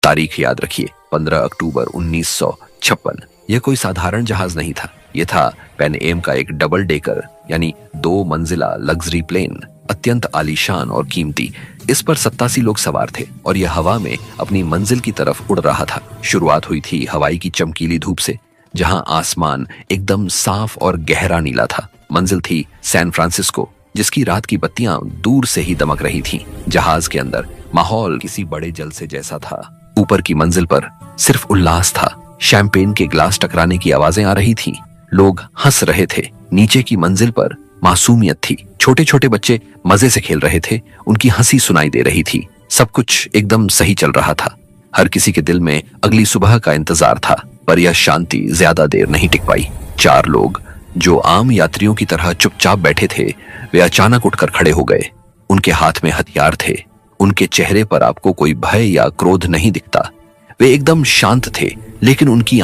तारीख याद रखिए, 15 अक्टूबर 1956। यह कोई साधारण जहाज नहीं था, यह था पैन एम का एक डबल डेकर यानी 2 मंजिला लग्जरी प्लेन, अत्यंत आलीशान और कीमती। इस पर 87 लोग सवार थे और यह हवा में अपनी मंजिल की तरफ उड़ रहा था। शुरुआत हुई थी हवाई की चमकीली धूप से, जहां आसमान एकदम साफ और गहरा नीला था। मंजिल थी सैन फ्रांसिस्को, जिसकी रात की बत्तियां दूर से ही दमक रही थीं। जहाज के अंदर माहौल किसी बड़े जलसे जैसा था। ऊपर की मंजिल पर सिर्फ उल्लास था। शैंपेन के ग्लास टकराने की आवाजें आ रही थीं। लोग हंस रहे थे। नीचे की मंजिल पर मासूमियत थी। छोटे छोटे बच्चे मजे से खेल रहे थे, उनकी हंसी सुनाई दे रही थी। सब कुछ एकदम सही चल रहा था। हर किसी के दिल में अगली सुबह का इंतजार था, पर यह शांति ज्यादा देर नहीं टिक पाई। 4 लोग जो आम यात्रियों की तरह चुपचाप बैठे थे, वे अचानक उठकर खड़े हो गए। उनके हाथ में हथियार थे। उनके चेहरे पर आपको कोई भय या क्रोध नहीं दिखता। वे एकदम शांत थे, लेकिन उनकी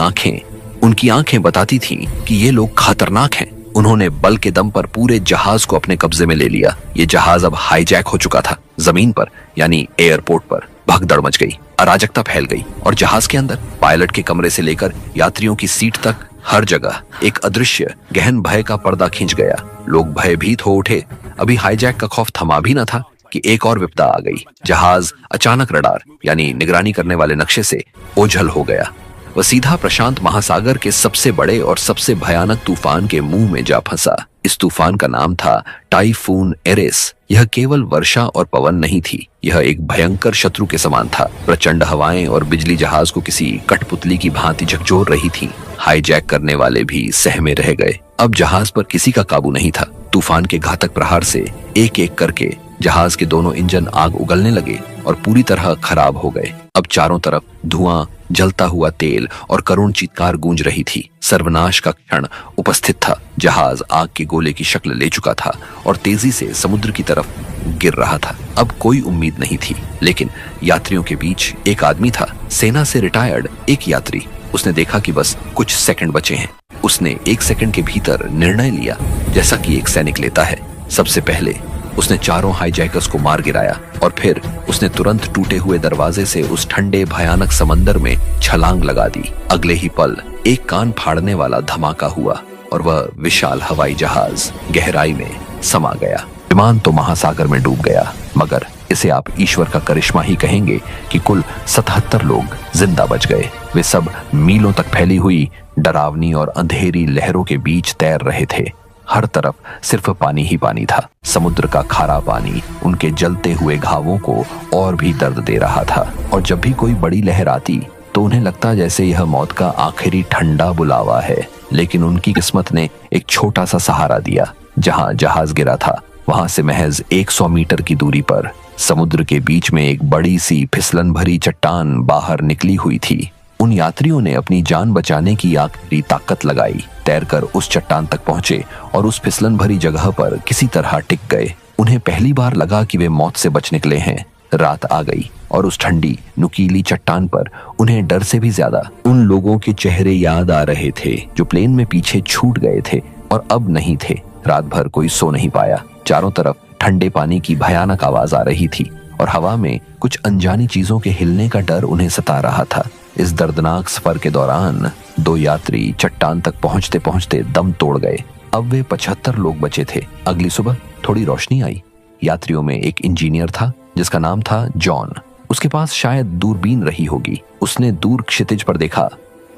आंखें बताती थीं कि ये लोग खतरनाक हैं। उन्होंने बल के दम पर पूरे जहाज को अपने कब्जे में ले लिया। ये जहाज अब हाईजैक हो चुका था। जमीन पर यानी एयरपोर्ट पर भगदड़ मच गई, अराजकता फैल गई और जहाज के अंदर पायलट के कमरे से लेकर यात्रियों की सीट तक हर जगह एक अदृश्य गहन भय का पर्दा खिंच गया। लोग भयभीत हो उठे। अभी हाईजैक का खौफ थमा भी न था कि एक और विपदा आ गई। जहाज अचानक रडार यानी निगरानी करने वाले नक्शे से ओझल हो गया। वह सीधा प्रशांत महासागर के सबसे बड़े और सबसे भयानक तूफान के मुंह में जा फंसा। इस तूफान का नाम था टाइफून एरिस। यह केवल वर्षा और पवन नहीं थी, यह एक भयंकर शत्रु के समान था। प्रचंड हवाएं और बिजली जहाज को किसी कठपुतली की भांति झकझोर रही थी। हाईजैक करने वाले भी सहमे रह गए। अब जहाज पर किसी का काबू नहीं था। तूफान के घातक प्रहार से एक एक करके जहाज के दोनों इंजन आग उगलने लगे और पूरी तरह खराब हो गए। अब चारों तरफ धुआं, जलता हुआ तेल और करुण चीत्कार गूंज रही थी। सर्वनाश का क्षण उपस्थित था। जहाज आग के गोले की शक्ल ले चुका था और तेजी से समुद्र की तरफ गिर रहा था। अब कोई उम्मीद नहीं थी, लेकिन यात्रियों के बीच एक आदमी था, सेना से रिटायर्ड एक यात्री। उसने देखा कि बस कुछ सेकंड बचे हैं। उसने 1 सेकंड के भीतर निर्णय लिया, जैसा कि एक सैनिक लेता है। सबसे पहले उसने चारों हाईजैकर्स को मार गिराया और फिर उसने तुरंत टूटे हुए दरवाजे से उस ठंडे भयानक समंदर में छलांग लगा दी। अगले ही पल एक कान फाड़ने वाला धमाका हुआ और वह विशाल हवाई जहाज गहराई में समा गया। विमान तो महासागर में डूब गया, मगर इसे आप ईश्वर का करिश्मा ही कहेंगे कि कुल 77 लोग जिंदा बच गए। वे सब मीलों तक फैली हुई डरावनी और अंधेरी लहरों के बीच तैर रहे थे। हर तरफ सिर्फ पानी ही पानी था। समुद्र का खारा पानी उनके जलते हुए घावों को और भी दर्द दे रहा था और जब भी कोई बड़ी लहर आती तो उन्हें लगता जैसे यह मौत का आखिरी ठंडा बुलावा है। लेकिन उनकी किस्मत ने एक छोटा सा सहारा दिया। जहां जहाज गिरा था वहां से महज 100 मीटर की दूरी पर समुद्र के बीच में एक बड़ी सी फिसलन भरी चट्टान बाहर निकली हुई थी। उन यात्रियों ने अपनी जान बचाने की आखिरी ताकत लगाई, तैरकर उस चट्टान तक पहुंचे और उस फिसलन भरी जगह पर किसी तरह टिक गए। उन्हें पहली बार लगा कि वे मौत से बच निकले हैं। रात आ गई और उस ठंडी नुकीली चट्टान पर उन्हें डर से भी ज्यादा उन लोगों के चेहरे याद आ रहे थे जो प्लेन में पीछे छूट गए थे और अब नहीं थे। रात भर कोई सो नहीं पाया। चारों तरफ ठंडे पानी की भयानक आवाज आ रही थी और हवा में कुछ अनजानी चीजों के हिलने का डर उन्हें सता रहा था। इस दर्दनाक सफर के दौरान 2 यात्री चट्टान तक पहुंचते पहुंचते दम तोड़ गए। अब वे 75 लोग बचे थे। अगली सुबह थोड़ी रोशनी आई। यात्रियों में एक इंजीनियर था जिसका नाम था जॉन। उसके पास शायद दूरबीन रही होगी। उसने दूर क्षितिज पर देखा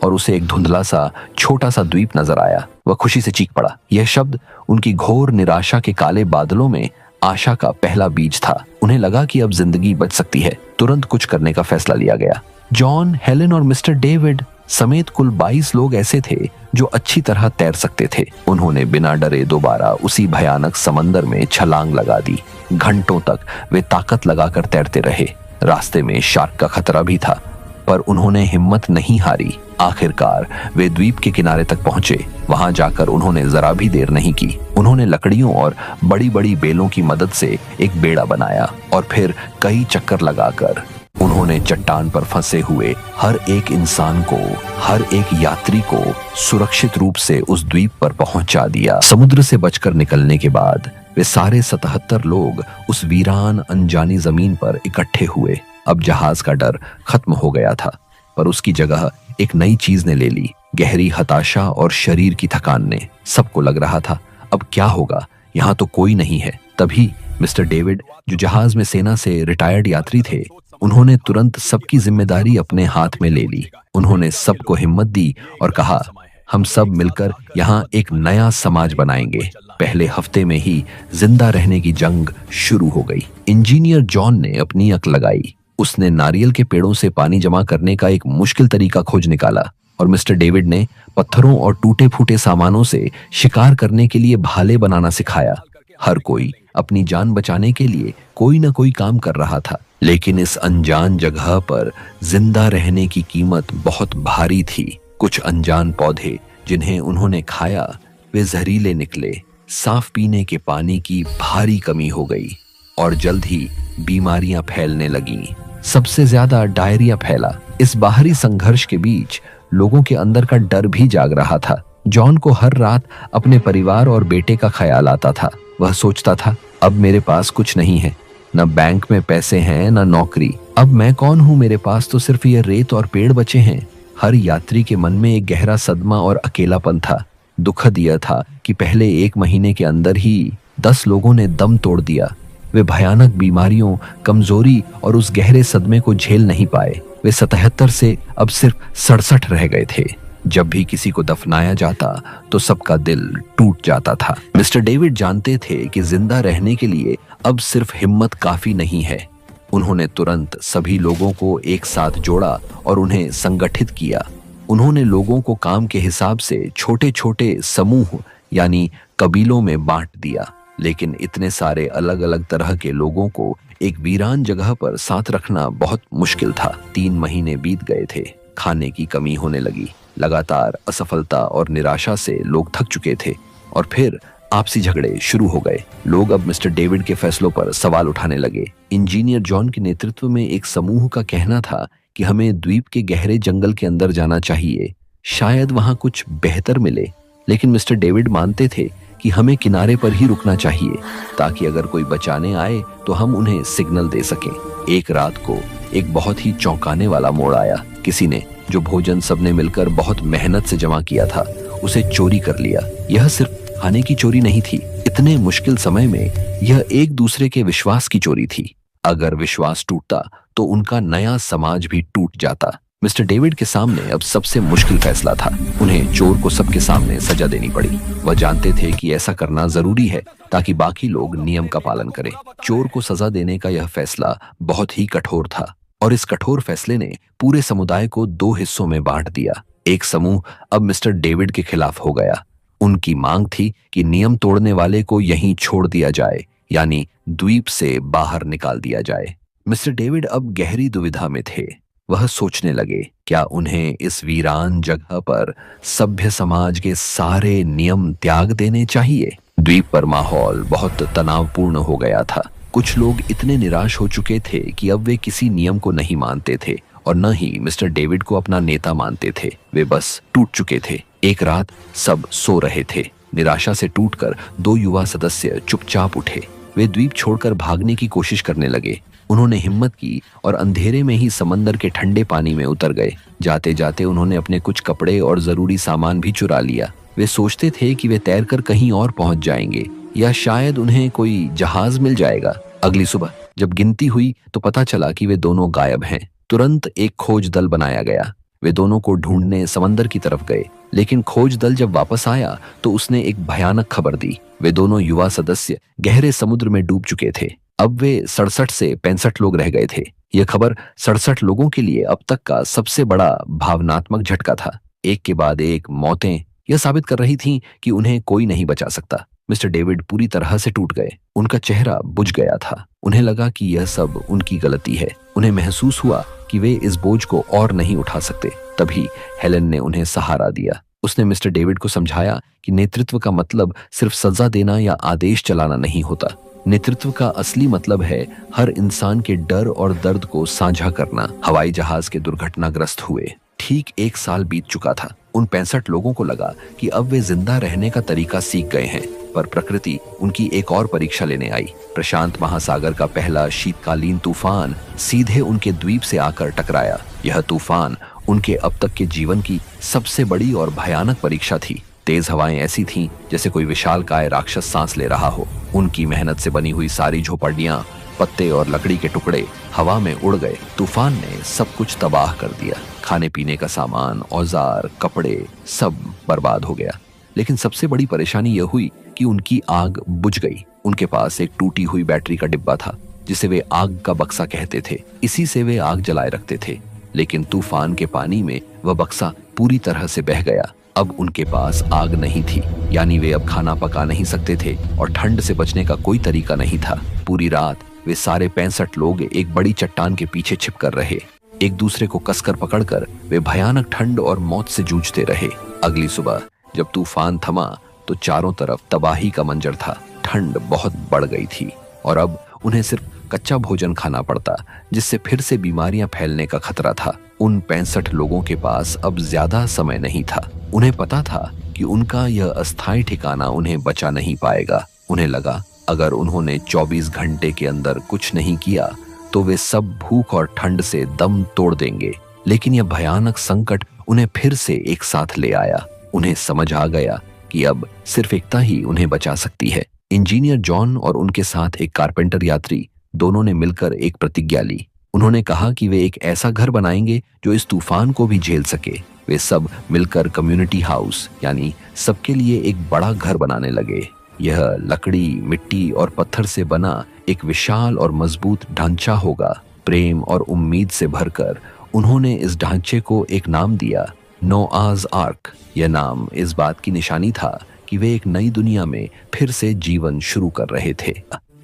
और उसे एक धुंधला सा छोटा सा द्वीप नजर आया। वह खुशी से चीख पड़ा। यह शब्द उनकी घोर निराशा के काले बादलों में आशा का पहला बीज था। उन्हें लगा कि अब जिंदगी बच सकती है। तुरंत कुछ करने का फैसला लिया गया। जॉन, हेलेन और मिस्टर डेविड समेत कुल 22 लोग ऐसे थे जो अच्छी तरह तैर सकते थे। उन्होंने बिना डरे दोबारा उसी भयानक समंदर में छलांग लगा दी। घंटों तक वे ताकत लगाकर तैरते रहे। रास्ते में शार्क का खतरा भी था, पर उन्होंने हिम्मत नहीं हारी। आखिरकार वे द्वीप के किनारे तक पहुंचे। वहां जाकर उन्होंने जरा भी देर नहीं की। उन्होंने लकड़ियों और बड़ी बड़ी बेलों की मदद से एक बेड़ा बनाया और फिर कई चक्कर लगाकर उन्होंने चट्टान पर फंसे हुए हर एक इंसान को, हर एक यात्री को सुरक्षित रूप से उस द्वीप पर पहुंचा दिया। समुद्र से बचकर निकलने के बाद वे सारे 77 लोग उस वीरान अनजानी जमीन पर इकट्ठे हुए। अब जहाज का डर खत्म हो गया था, पर उसकी जगह एक नई चीज ने ले ली, गहरी हताशा और शरीर की थकान ने। सबको लग रहा था अब क्या होगा, यहाँ तो कोई नहीं है। तभी मिस्टर डेविड, जो जहाज में सेना से रिटायर्ड यात्री थे, उन्होंने तुरंत सबकी जिम्मेदारी अपने हाथ में ले ली। उन्होंने सबको हिम्मत दी और कहा, हम सब मिलकर यहाँ एक नया समाज बनाएंगे। पहले हफ्ते में ही जिंदा रहने की जंग शुरू हो गई। इंजीनियर जॉन ने अपनी अक्ल लगाई। उसने नारियल के पेड़ों से पानी जमा करने का एक मुश्किल तरीका खोज निकाला और मिस्टर डेविड ने पत्थरों और टूटे फूटे सामानों से शिकार करने के लिए भाले बनाना सिखाया। हर कोई अपनी जान बचाने के लिए कोई ना कोई काम कर रहा था, लेकिन इस अनजान जगह पर जिंदा रहने की कीमत बहुत भारी थी। कुछ अनजान पौधे जिन्हें उन्होंने खाया वे जहरीले निकले। साफ पीने के पानी की भारी कमी हो गई और जल्द ही बीमारियां फैलने लगीं। सबसे ज्यादा डायरिया फैला। इस बाहरी संघर्ष के बीच लोगों के अंदर का डर भी जाग रहा था। जॉन को हर रात अपने परिवार और बेटे का ख्याल आता था। वह सोचता था, अब मेरे पास कुछ नहीं है, न बैंक में पैसे हैं न नौकरी। अब मैं कौन हूँ, मेरे पास तो सिर्फ ये रेत और पेड़ बचे हैं। हर यात्री के मन में एक गहरा सदमा और अकेलापन था। दुखद यह था कि पहले 1 महीने के अंदर ही 10 लोगों ने दम तोड़ दिया। वे भयानक बीमारियों, कमजोरी और उस गहरे सदमे को झेल नहीं पाए। वे 77 से अब सिर्फ 67 रह गए थे। जब भी किसी को दफनाया जाता तो सबका दिल टूट जाता था। मिस्टर डेविड जानते थे कि जिंदा रहने के लिए अब सिर्फ हिम्मत काफी नहीं है। उन्होंने तुरंत सभी लोगों को एक साथ जोड़ा और उन्हें संगठित किया। उन्होंने लोगों को काम के हिसाब से छोटे छोटे समूह यानी कबीलों में बांट दिया। लेकिन इतने सारे अलग अलग तरह के लोगों को एक वीरान जगह पर साथ रखना बहुत मुश्किल था। 3 महीने बीत गए थे। खाने की कमी होने लगी। लगातार असफलता और निराशा से लोग थक चुके थे और फिर आपसी झगड़े शुरू हो गए। लोग अब मिस्टर डेविड के फैसलों पर सवाल उठाने लगे। इंजीनियर जॉन के नेतृत्व में एक समूह का कहना था कि हमें द्वीप के गहरे जंगल के अंदर जाना चाहिए, शायद वहां कुछ बेहतर मिले। लेकिन मिस्टर डेविड मानते थे कि हमें किनारे पर ही रुकना चाहिए ताकि अगर कोई बचाने आए तो हम उन्हें सिग्नल दे सकें। एक रात को एक बहुत ही चौंकाने वाला मोड़ आया। किसी ने जो भोजन सबने मिलकर बहुत मेहनत से जमा किया था उसे चोरी कर लिया। यह सिर्फ खाने की चोरी नहीं थी, इतने मुश्किल समय में यह एक दूसरे के विश्वास की चोरी थी। अगर विश्वास टूटता तो उनका नया समाज भी टूट जाता। मिस्टर डेविड के सामने अब सबसे मुश्किल फैसला था। उन्हें चोर को सबके सामने सजा देनी पड़ी। वह जानते थे कि ऐसा करना जरूरी है ताकि बाकी लोग नियम का पालन करें। चोर को सजा देने का यह फैसला बहुत ही कठोर था और इस कठोर फैसले ने पूरे समुदाय को 2 हिस्सों में बांट दिया। एक समूह अब मिस्टर डेविड के खिलाफ हो गया। उनकी मांग थी कि नियम तोड़ने वाले को यहीं छोड़ दिया जाए, यानी द्वीप से बाहर निकाल दिया जाए। मिस्टर डेविड अब गहरी दुविधा में थे। वह सोचने लगे, क्या उन्हें इस वीरान जगह पर सभ्य समाज के सारे नियम त्याग देने चाहिए? द्वीप पर माहौल बहुत तनावपूर्ण हो गया था। कुछ लोग इतने निराश हो चुके थे कि अब वे किसी नियम को नहीं मानते थे और न ही मिस्टर डेविड को अपना नेता मानते थे। वे बस टूट चुके थे। एक रात सब सो रहे थे। निराशा से टूटकर 2 युवा सदस्य चुपचाप उठे। वे द्वीप छोड़कर भागने की कोशिश करने लगे। उन्होंने हिम्मत की और अंधेरे में ही समंदर के ठंडे पानी में उतर गए। जाते जाते उन्होंने अपने कुछ कपड़े और जरूरी सामान भी चुरा लिया। वे सोचते थे कि वे तैरकर कहीं और पहुंच जाएंगे या शायद उन्हें कोई जहाज मिल जाएगा। अगली सुबह जब गिनती हुई तो पता चला कि वे दोनों गायब हैं। तुरंत एक खोज दल बनाया गया। वे दोनों को ढूंढने समंदर की तरफ गए, लेकिन खोज दल जब वापस आया तो उसने एक भयानक खबर दी। वे दोनों युवा सदस्य गहरे समुद्र में डूब चुके थे। अब वे 67 से 65 लोग रह गए थे। यह खबर 67 लोगों के लिए अब तक का सबसे बड़ा भावनात्मक झटका था। एक के बाद एक मौतें यह साबित कर रही थीं कि उन्हें कोई नहीं बचा सकता। मिस्टर डेविड पूरी तरह से टूट गए। उनका चेहरा बुझ गया था। उन्हें लगा कि यह सब उनकी गलती है। उन्हें महसूस हुआ कि वे इस बोझ को और नहीं उठा सकते। तभी हेलेन ने उन्हें सहारा दिया। उसने मिस्टर डेविड को समझाया कि नेतृत्व का मतलब सिर्फ सजा देना या आदेश चलाना नहीं होता। नेतृत्व का असली मतलब है हर इंसान के डर और दर्द को साझा करना। हवाई जहाज के दुर्घटनाग्रस्त हुए ठीक 1 साल बीत चुका था। उन 65 लोगों को लगा कि अब वे जिंदा रहने का तरीका सीख गए हैं, पर प्रकृति उनकी एक और परीक्षा लेने आई। प्रशांत महासागर का पहला शीतकालीन तूफान सीधे उनके द्वीप से आकर टकराया। यह तूफान उनके अब तक के जीवन की सबसे बड़ी और भयानक परीक्षा थी। तेज हवाएं ऐसी थीं जैसे कोई विशालकाय राक्षस सांस ले रहा हो। उनकी मेहनत से बनी हुई सारी झोपड़ियां, पत्ते और लकड़ी के टुकड़े हवा में उड़ गए। तूफान ने सब कुछ तबाह कर दिया। खाने पीने का सामान, औजार, कपड़े सब बर्बाद हो गया। लेकिन सबसे बड़ी परेशानी यह हुई कि उनकी आग बुझ गई। उनके पास एक टूटी हुई बैटरी का डिब्बा था जिसे वे आग का बक्सा कहते थे। इसी से वे आग जलाए रखते थे। लेकिन तूफान के पानी में वह बक्सा पूरी तरह से बह गया। अब उनके पास आग नहीं थी, यानी वे अब खाना पका नहीं सकते थे और ठंड से बचने का कोई तरीका नहीं था। पूरी रात वे सारे 65 लोग एक बड़ी चट्टान के पीछे छिप कर रहे। एक दूसरे को कसकर पकड़कर वे भयानक ठंड और मौत से जूझते रहे। अगली सुबह जब तूफान थमा तो चारों तरफ तबाही का मंजर था। ठंड बहुत बढ़ गई थी और अब उन्हें सिर्फ कच्चा भोजन खाना पड़ता, जिससे फिर से बीमारियां फैलने का खतरा था। उन 65 लोगों के पास अब ज्यादा समय नहीं था। उन्हें पता था कि उनका यह अस्थायी ठिकाना उन्हें बचा नहीं पाएगा। उन्हें लगा अगर उन्होंने 24 घंटे के अंदर कुछ नहीं किया तो वे सब भूख और ठंड से दम तोड़ देंगे। लेकिन यह भयानक संकट उन्हें फिर से एक साथ ले आया। उन्हें समझ आ गया कि अब सिर्फ एकता ही उन्हें बचा सकती है। इंजीनियर जॉन और उनके साथ एक कारपेंटर यात्री दोनों ने मिलकर एक प्रतिज्ञा ली। उन्होंने कहा कि वे एक ऐसा घर बनाएंगे जो इस तूफान को भी झेल सके। वे सब मिलकर कम्युनिटी हाउस यानी सबके लिए एक बड़ा घर बनाने लगे। यह लकड़ी, मिट्टी और पत्थर से बना एक विशाल और मजबूत ढांचा होगा। प्रेम और उम्मीद से भरकर उन्होंने इस ढांचे को एक नाम दिया, नोआज आर्क। यह नाम इस बात की निशानी था कि वे एक नई दुनिया में फिर से जीवन शुरू कर रहे थे।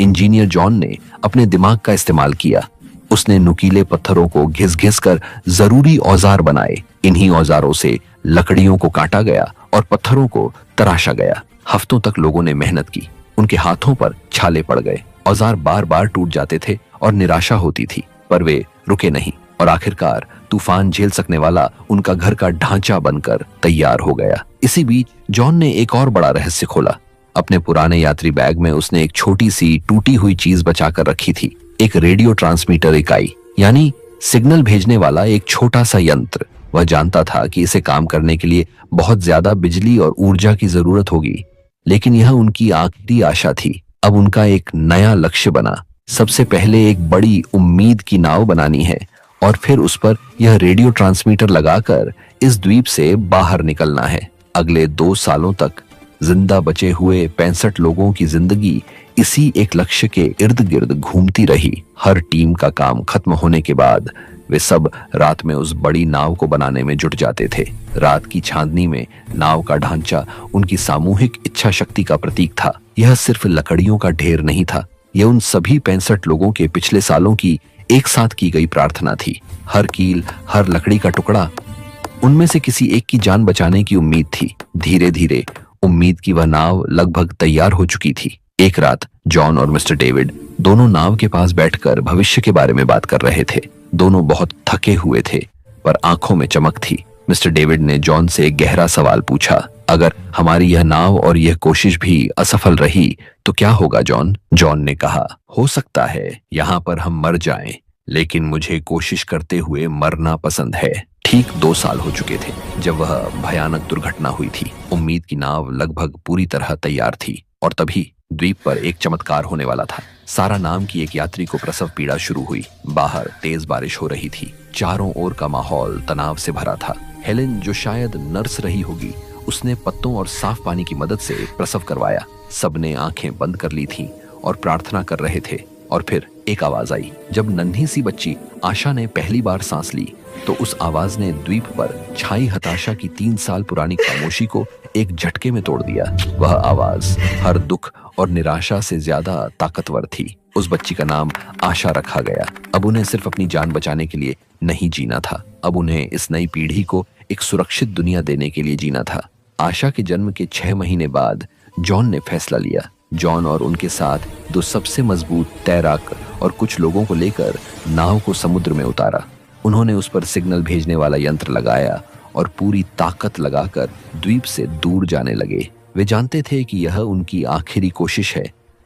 इंजीनियर जॉन ने अपने दिमाग का इस्तेमाल किया। उसने नुकीले पत्थरों को घिस घिस कर जरूरी औजार बनाए। इन्हीं औजारों से लकड़ियों को काटा गया और पत्थरों को तराशा गया। हफ्तों तक लोगों ने मेहनत की। उनके हाथों पर छाले पड़ गए। औजार बार बार टूट जाते थे और निराशा होती थी, पर वे रुके नहीं और आखिरकार तूफान झेल सकने वाला उनका घर का ढांचा बनकर तैयार हो गया। इसी बीच जॉन ने एक और बड़ा रहस्य खोला। अपने पुराने यात्री बैग में उसने एक छोटी सी टूटी हुई चीज बचाकर रखी थी, एक रेडियो ट्रांसमीटर इकाई, यानी सिग्नल भेजने वाला एक छोटा सा यंत्र। वह जानता था कि इसे काम करने के लिए बहुत ज्यादा बिजली और ऊर्जा की जरूरत होगी, लेकिन यह उनकी आखिरी आशा थी। अब उनका एक नया लक्ष्य बना। सबसे पहले एक बड़ी उम्मीद की नाव बनानी है और फिर उस पर यह रेडियो ट्रांसमीटर लगाकर इस द्वीप से बाहर निकलना है। अगले 2 सालों तक जिंदा बचे हुए 65 लोगों की जिंदगी इसी एक लक्ष्य के इर्द गिर्द घूमती रही। हर टीम का काम खत्म होने के बाद वे सब रात में उस बड़ी नाव को बनाने में जुट जाते थे। रात की चांदनी में नाव का ढांचा उनकी सामूहिक इच्छा शक्ति का प्रतीक था। यह सिर्फ लकड़ियों का ढेर नहीं था, यह उन सभी 65 लोगों के पिछले सालों की एक साथ की गई प्रार्थना थी। हर कील, हर लकड़ी का टुकड़ा, उनमें से किसी एक की जान बचाने की उम्मीद थी। धीरे धीरे उम्मीद की वह नाव लगभग तैयार हो चुकी थी। एक रात जॉन और मिस्टर डेविड दोनों नाव के पास बैठकर भविष्य के बारे में बात कर रहे थे। दोनों बहुत थके हुए थे, पर आंखों में चमक थी। मिस्टर डेविड ने जॉन से एक गहरा सवाल पूछा, अगर हमारी यह नाव और यह कोशिश भी असफल रही तो क्या होगा जॉन? जॉन ने कहा, हो सकता है यहाँ पर हम मर जाएं, लेकिन मुझे कोशिश करते हुए मरना पसंद है। ठीक 2 साल हो चुके थे जब वह भयानक दुर्घटना हुई थी। उम्मीद की नाव लगभग पूरी तरह तैयार थी और तभी द्वीप पर एक चमत्कार होने वाला था। सारा नाम की एक यात्री को प्रसव पीड़ा शुरू हुई। बाहर तेज बारिश हो रही थी। चारों ओर का माहौल तनाव से भरा था। हेलेन, जो शायद नर्स रही होगी, उसने पत्तों और साफ पानी की मदद से प्रसव करवाया। सबने आंखें बंद कर ली थीं और प्रार्थना कर रहे थे। और फिर एक आवाज आई। जब नन्ही सी बच्ची आशा ने पहली बार सांस ली तो उस आवाज ने द्वीप पर छाई हताशा की 3 साल पुरानी खामोशी को एक झटके में तोड़ दिया। वह आवाज हर दुख और निराशा से ज्यादा ताकतवर थी। उस बच्ची का नाम आशा रखा गया। अब उन्हें सिर्फ अपनी जान बचाने के लिए नहीं जीना था, अब उन्हें इस नई पीढ़ी को एक सुरक्षित दुनिया देने के लिए जीना था। आशा के जन्म के 6 महीने बाद जॉन ने फैसला लिया। जॉन और उनके साथ 2 सबसे मजबूत तैराक और कुछ लोगों को लेकर नाव को समुद्र में उतारा। उन्होंने उस पर सिग्नल भेजने वाला यंत्र लगाया और पूरी ताकत लगाकर द्वीप से दूर जाने लगे। वे जानते थे कि यह उनकी आखिरी कोशिश है,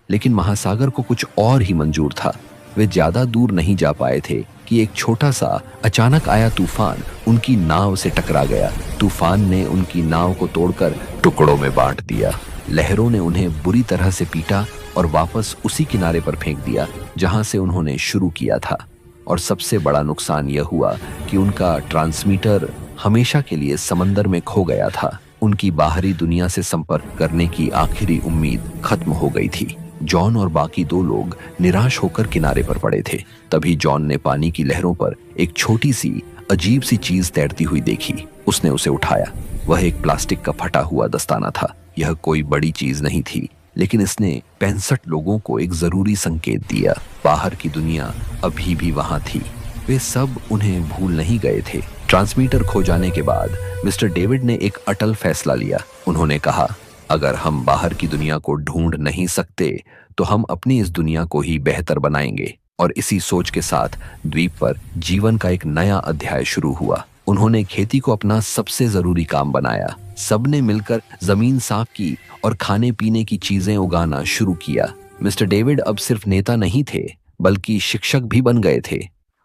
लेकिन महासागर को कुछ और ही मंजूर था। वे ज्यादा दूर नहीं जा पाए थे कि एक छोटा सा अचानक आया तूफान उनकी नाव से टकरा गया। तूफान ने उनकी नाव को तोड़कर टुकड़ों में बांट दिया। लहरों ने उन्हें बुरी तरह से पीटा और वापस उसी किनारे पर फेंक दिया जहां से उन्होंने शुरू किया था। और सबसे बड़ा नुकसान यह हुआ कि उनका ट्रांसमीटर हमेशा के लिए समंदर में खो गया था। उनकी बाहरी दुनिया से संपर्क करने की आखिरी उम्मीद खत्म हो गई थी। जॉन और बाकी दो लोग निराश होकर किनारे पर पड़े थे। तभी जॉन ने पानी की लहरों पर एक छोटी सी अजीब सी चीज तैरती हुई देखी। उसने उसे उठाया। वह एक प्लास्टिक का फटा हुआ दस्ताना था। यह कोई बड़ी चीज नहीं थी, लेकिन इसने 65 लोगों को एक जरूरी संकेत दिया। बाहर की दुनिया अभी भी वहां थी। वे सब उन्हें भूल नहीं गए थे। ट्रांसमीटर खो जाने के बाद मिस्टर डेविड ने एक अटल फैसला लिया। उन्होंने कहा, अगर हम बाहर की दुनिया को ढूंढ नहीं सकते तो हम अपनी इस दुनिया को ही बेहतर बनाएंगे। और इसी सोच के साथ द्वीप पर जीवन का एक नया अध्याय शुरू हुआ। उन्होंने खेती को अपना सबसे जरूरी काम बनाया। सबने मिलकर जमीन साफ की और खाने पीने की चीजें उगाना शुरू किया। मिस्टर डेविड अब सिर्फ नेता नहीं थे, बल्कि शिक्षक भी बन गए थे।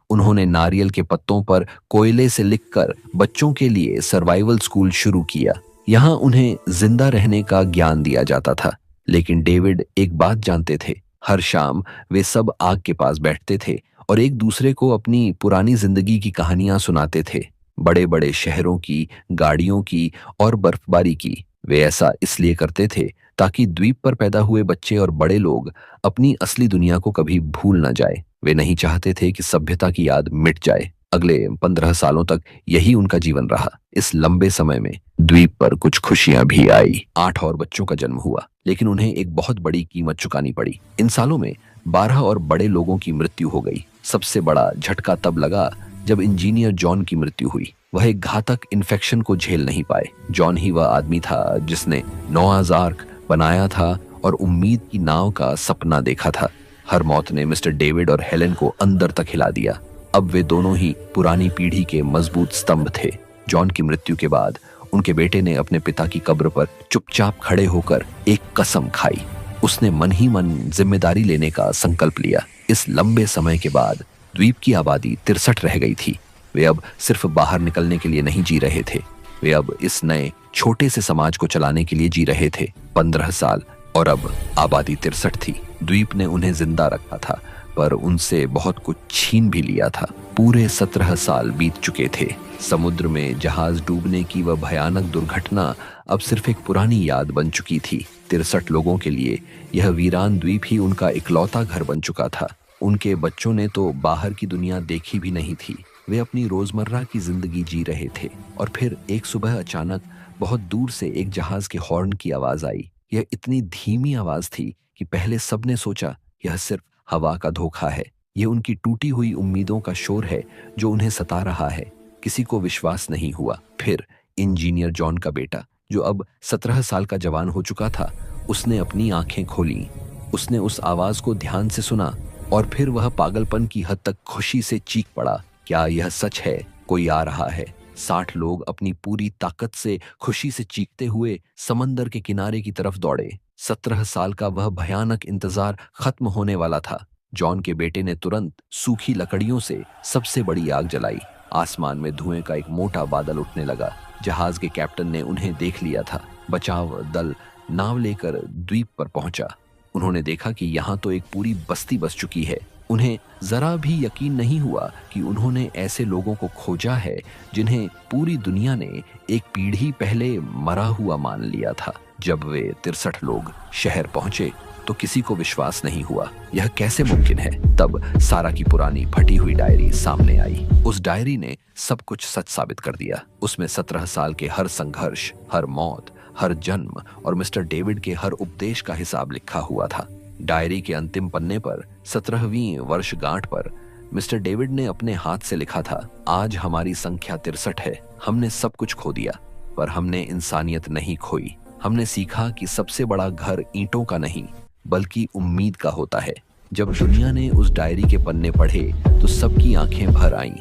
उन्होंने नारियल के पत्तों पर कोयले से लिखकर बच्चों के लिए सर्वाइवल स्कूल शुरू किया। यहाँ उन्हें जिंदा रहने का ज्ञान दिया जाता था। लेकिन डेविड एक बात जानते थे। हर शाम वे सब आग के पास बैठते थे और एक दूसरे को अपनी पुरानी जिंदगी की कहानियां सुनाते थे। बड़े बड़े शहरों की, गाड़ियों की और बर्फबारी की। वे ऐसा इसलिए करते थे ताकि द्वीप पर पैदा हुए बच्चे और बड़े लोग अपनी असली दुनिया को कभी भूल न जाए। वे नहीं चाहते थे कि सभ्यता की याद मिट जाए। अगले 15 सालों तक यही उनका जीवन रहा। इस लंबे समय में द्वीप पर कुछ खुशियां भी आई। 8 और बच्चों का जन्म हुआ, लेकिन उन्हें एक बहुत बड़ी कीमत चुकानी पड़ी। इन सालों में 12 और बड़े लोगों की मृत्यु हो गई। सबसे बड़ा झटका तब लगा जब इंजीनियर जॉन की मृत्यु हुई। वह एक घातक इन्फेक्शन को झेल नहीं पाए। जॉन ही वह आदमी था जिसने नोआज़ आर्क बनाया था और उम्मीद की नाव का सपना देखा था। हर मौत ने मिस्टर डेविड और हेलेन को अंदर तक हिला दिया। अब वे दोनों ही पुरानी पीढ़ी के मजबूत स्तंभ थे। जॉन की मृत्यु के बाद उनके बेटे ने अपने पिता की कब्र पर चुपचाप खड़े होकर एक कसम खाई। उसने मन ही मन जिम्मेदारी लेने का संकल्प लिया। इस लंबे समय के बाद द्वीप की आबादी 63 रह गई थी। वे अब सिर्फ बाहर निकलने के लिए नहीं जी रहे थे। वे अब इस नए छोटे से समाज को चलाने के लिए जी रहे थे। 15 साल और अब आबादी 63 थी। द्वीप ने उन्हें जिंदा रखा था, पर उनसे बहुत कुछ छीन भी लिया था। पूरे 17 साल बीत चुके थे। समुद्र में जहाज डूबने की वह भयानक दुर्घटना अब सिर्फ एक पुरानी याद बन चुकी थी। 63 लोगों के लिए यह वीरान द्वीप ही उनका इकलौता घर बन चुका था। उनके बच्चों ने तो बाहर की दुनिया देखी भी नहीं थी। वे अपनी रोजमर्रा की जिंदगी जी रहे थे और फिर एक सुबह अचानक बहुत दूर से एक जहाज के हॉर्न की आवाज आई। यह इतनी धीमी आवाज थी कि पहले सबने सोचा यह सिर्फ हवा का धोखा है। यह उनकी टूटी हुई उम्मीदों का शोर है जो उन्हें सता रहा है। किसी को विश्वास नहीं हुआ। फिर इंजीनियर जॉन का बेटा, जो अब 17 साल का जवान हो चुका था, उसने अपनी आंखें खोली। उसने उस आवाज को ध्यान से सुना और फिर वह पागलपन की हद तक खुशी से चीख पड़ा, क्या यह सच है? कोई आ रहा है। 60 लोग अपनी पूरी ताकत से खुशी से चीखते हुए समंदर के किनारे की तरफ दौड़े। 17 साल का वह भयानक इंतजार खत्म होने वाला था। जॉन के बेटे ने तुरंत सूखी लकड़ियों से सबसे बड़ी आग जलाई। आसमान में धुएं का एक मोटा बादल उठने लगा। जहाज के कैप्टन ने उन्हें देख लिया था। बचाव दल नाव लेकर द्वीप पर पहुंचा। उन्होंने देखा कि यहाँ तो एक पूरी बस्ती बस चुकी है। उन्हें जरा भी यकीन नहीं हुआ कि उन्होंने ऐसे लोगों को खोजा है जिन्हें पूरी दुनिया ने एक पीढ़ी पहले मरा हुआ मान लिया था। जब वे 63 लोग शहर पहुंचे तो किसी को विश्वास नहीं हुआ। यह कैसे मुमकिन है? तब सारा की पुरानी फटी हुई डायरी सामने आई। उस डायरी ने सब कुछ सच साबित कर दिया। उसमें 17 साल के हर संघर्ष, हर मौत, हर जन्म और मिस्टर डेविड के हर उपदेश का हिसाब लिखा हुआ था। डायरी के अंतिम पन्ने पर 17वीं वर्षगांठ पर मिस्टर डेविड ने अपने हाथ से लिखा था, आज हमारी संख्या 63 है। हमने सब कुछ खो दिया, पर हमने इंसानियत नहीं खोई। हमने सीखा कि सबसे बड़ा घर ईंटों का नहीं बल्कि उम्मीद का होता है। जब दुनिया ने उस डायरी के पन्ने पढ़े तो सबकी आंखें भर आईं।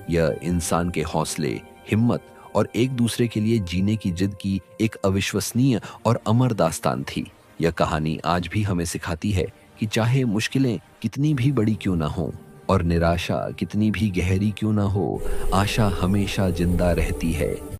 यह इंसान के हौसले, हिम्मत और एक दूसरे के लिए जीने की जिद की एक अविश्वसनीय और अमर दास्तान थी। यह कहानी आज भी हमें सिखाती है कि चाहे मुश्किलें कितनी भी बड़ी क्यों ना हो और निराशा कितनी भी गहरी क्यों ना हो, आशा हमेशा जिंदा रहती है।